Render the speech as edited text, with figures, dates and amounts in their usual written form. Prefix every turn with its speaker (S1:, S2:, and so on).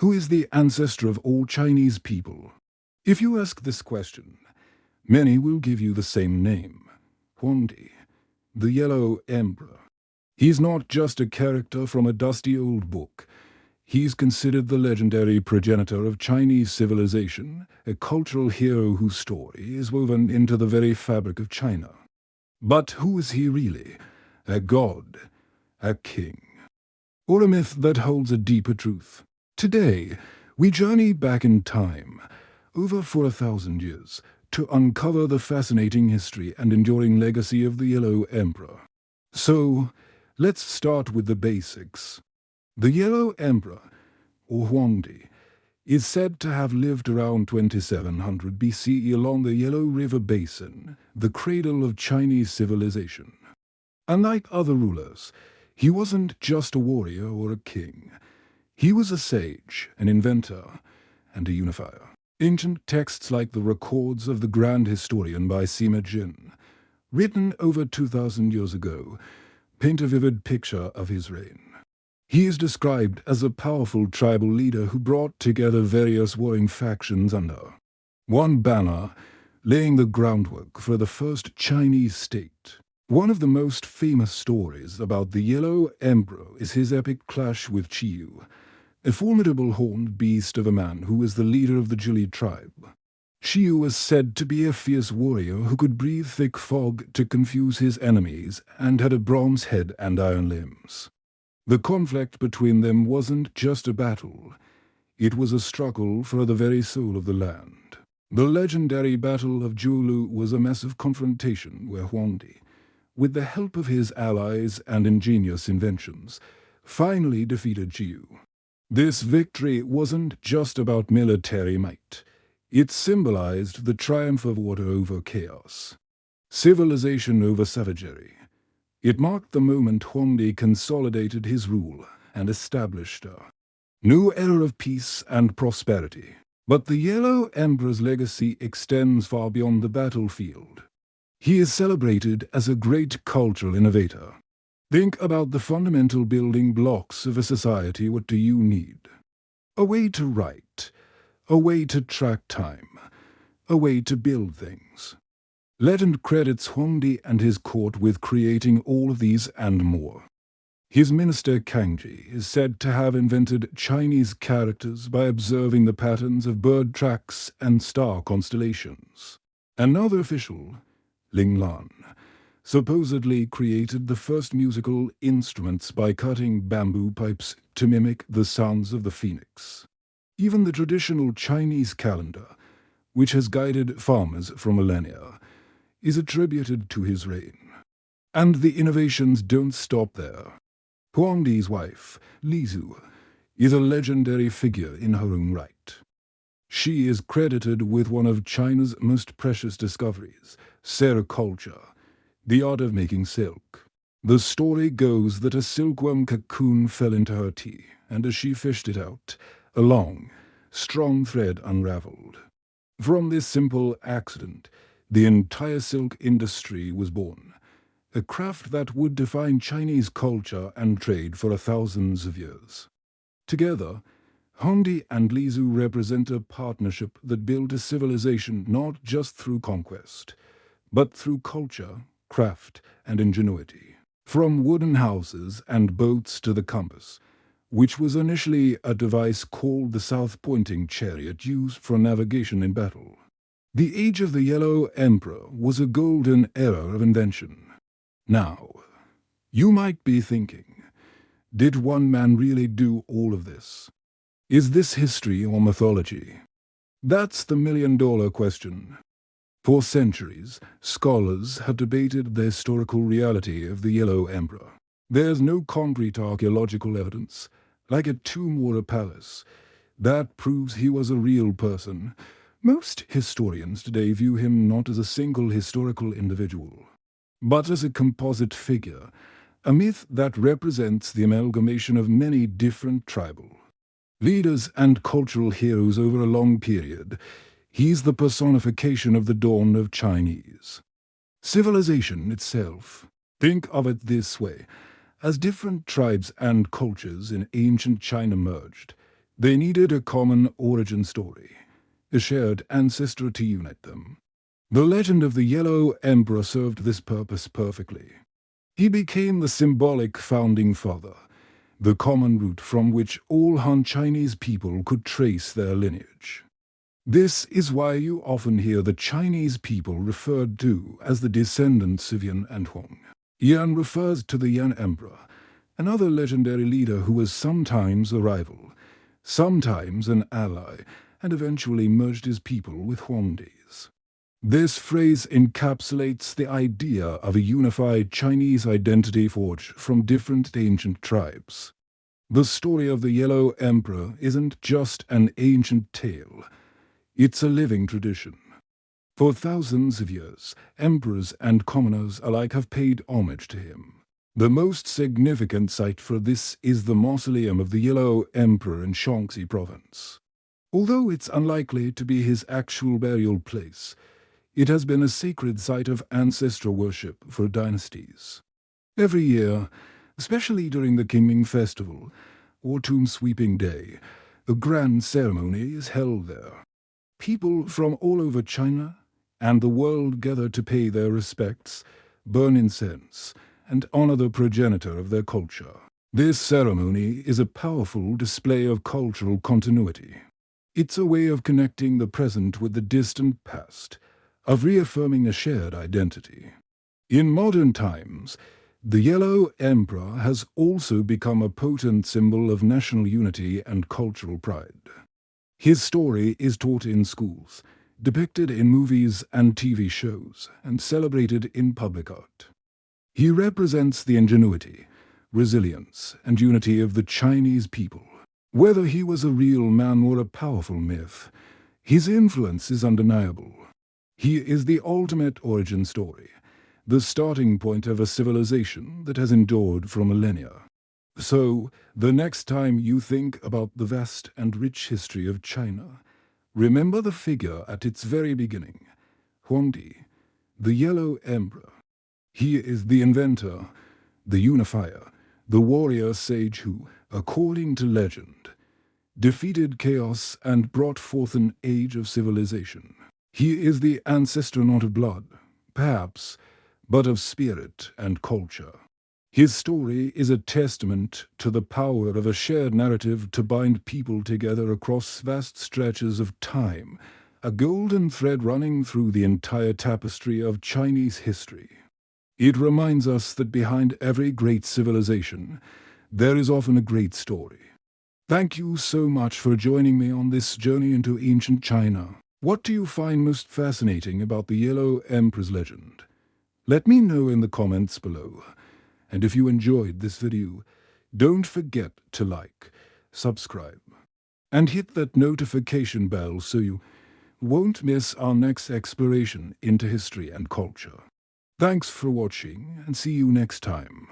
S1: Who is the ancestor of all Chinese people? If you ask this question, many will give you the same name, Huangdi, the Yellow Emperor. He's not just a character from a dusty old book. He's considered the legendary progenitor of Chinese civilization, a cultural hero whose story is woven into the very fabric of China. But who is he really? A god? A king? Or a myth that holds a deeper truth? Today, we journey back in time, over 4,000 years, to uncover the fascinating history and enduring legacy of the Yellow Emperor. So, let's start with the basics. The Yellow Emperor, or Huangdi, is said to have lived around 2700 BCE along the Yellow River Basin, the cradle of Chinese civilization. Unlike other rulers, he wasn't just a warrior or a king. He was a sage, an inventor, and a unifier. Ancient texts like the Records of the Grand Historian by Sima Jin, written over 2,000 years ago, paint a vivid picture of his reign. He is described as a powerful tribal leader who brought together various warring factions under one banner, laying the groundwork for the first Chinese state. One of the most famous stories about the Yellow Emperor is his epic clash with Qiyu, a formidable horned beast of a man who was the leader of the Jili tribe. Qiyu was said to be a fierce warrior who could breathe thick fog to confuse his enemies and had a bronze head and iron limbs. The conflict between them wasn't just a battle. It was a struggle for the very soul of the land. The legendary Battle of Jiulu was a massive confrontation where Huangdi, with the help of his allies and ingenious inventions, finally defeated Qiyu. This victory wasn't just about military might. It symbolized the triumph of order over chaos, civilization over savagery. It marked the moment Huangdi consolidated his rule and established a new era of peace and prosperity. But the Yellow Emperor's legacy extends far beyond the battlefield. He is celebrated as a great cultural innovator. Think about the fundamental building blocks of a society. What do you need? A way to write, a way to track time, a way to build things. Legend credits Huangdi and his court with creating all of these and more. His minister Kangji is said to have invented Chinese characters by observing the patterns of bird tracks and star constellations. Another official, Ling Lan, supposedly created the first musical instruments by cutting bamboo pipes to mimic the sounds of the phoenix. Even the traditional Chinese calendar, which has guided farmers for millennia, is attributed to his reign. And the innovations don't stop there. Huangdi's wife, Lizu, is a legendary figure in her own right. She is credited with one of China's most precious discoveries, sericulture, the art of making silk. The story goes that a silkworm cocoon fell into her tea, and as she fished it out, a long, strong thread unraveled. From this simple accident, the entire silk industry was born, a craft that would define Chinese culture and trade for thousands of years. Together, Huangdi and Lizu represent a partnership that built a civilization not just through conquest, but through culture, craft, and ingenuity. From wooden houses and boats to the compass, which was initially a device called the south-pointing chariot used for navigation in battle. The age of the Yellow Emperor was a golden era of invention. Now, you might be thinking, did one man really do all of this? Is this history or mythology? That's the million-dollar question. For centuries, scholars have debated the historical reality of the Yellow Emperor. There's no concrete archaeological evidence, like a tomb or a palace, that proves he was a real person. Most historians today view him not as a single historical individual, but as a composite figure, a myth that represents the amalgamation of many different tribal leaders and cultural heroes over a long period. He's the personification of the dawn of Chinese civilization itself. Think of it this way. As different tribes and cultures in ancient China merged, They needed a common origin story, a shared ancestor to unite them. The legend of the Yellow Emperor served this purpose perfectly. He became the symbolic founding father, the common root from which all Han Chinese people could trace their lineage. This is why you often hear the Chinese people referred to as the descendants of Yan and Huang. Yan refers to the Yan Emperor, another legendary leader who was sometimes a rival, sometimes an ally, and eventually merged his people with Huangdi's. This phrase encapsulates the idea of a unified Chinese identity forged from different ancient tribes. The story of the Yellow Emperor isn't just an ancient tale, it's a living tradition. For thousands of years, emperors and commoners alike have paid homage to him. The most significant site for this is the mausoleum of the Yellow Emperor in Shaanxi province. Although it's unlikely to be his actual burial place, it has been a sacred site of ancestor worship for dynasties. Every year, especially during the Qingming Festival or Tomb Sweeping Day, a grand ceremony is held there. People from all over China and the world gather to pay their respects, burn incense, and honor the progenitor of their culture. This ceremony is a powerful display of cultural continuity. It's a way of connecting the present with the distant past, of reaffirming a shared identity. In modern times, the Yellow Emperor has also become a potent symbol of national unity and cultural pride. His story is taught in schools, depicted in movies and TV shows, and celebrated in public art. He represents the ingenuity, resilience, and unity of the Chinese people. Whether he was a real man or a powerful myth, his influence is undeniable. He is the ultimate origin story, the starting point of a civilization that has endured for millennia. So, the next time you think about the vast and rich history of China, remember the figure at its very beginning, Huangdi, the Yellow Emperor. He is the inventor, the unifier, the warrior sage who, according to legend, defeated chaos and brought forth an age of civilization. He is the ancestor not of blood, perhaps, but of spirit and culture. His story is a testament to the power of a shared narrative to bind people together across vast stretches of time, a golden thread running through the entire tapestry of Chinese history. It reminds us that behind every great civilization, there is often a great story. Thank you so much for joining me on this journey into ancient China. What do you find most fascinating about the Yellow Emperor's legend? Let me know in the comments below. And if you enjoyed this video, don't forget to like, subscribe, and hit that notification bell so you won't miss our next exploration into history and culture. Thanks for watching, and see you next time.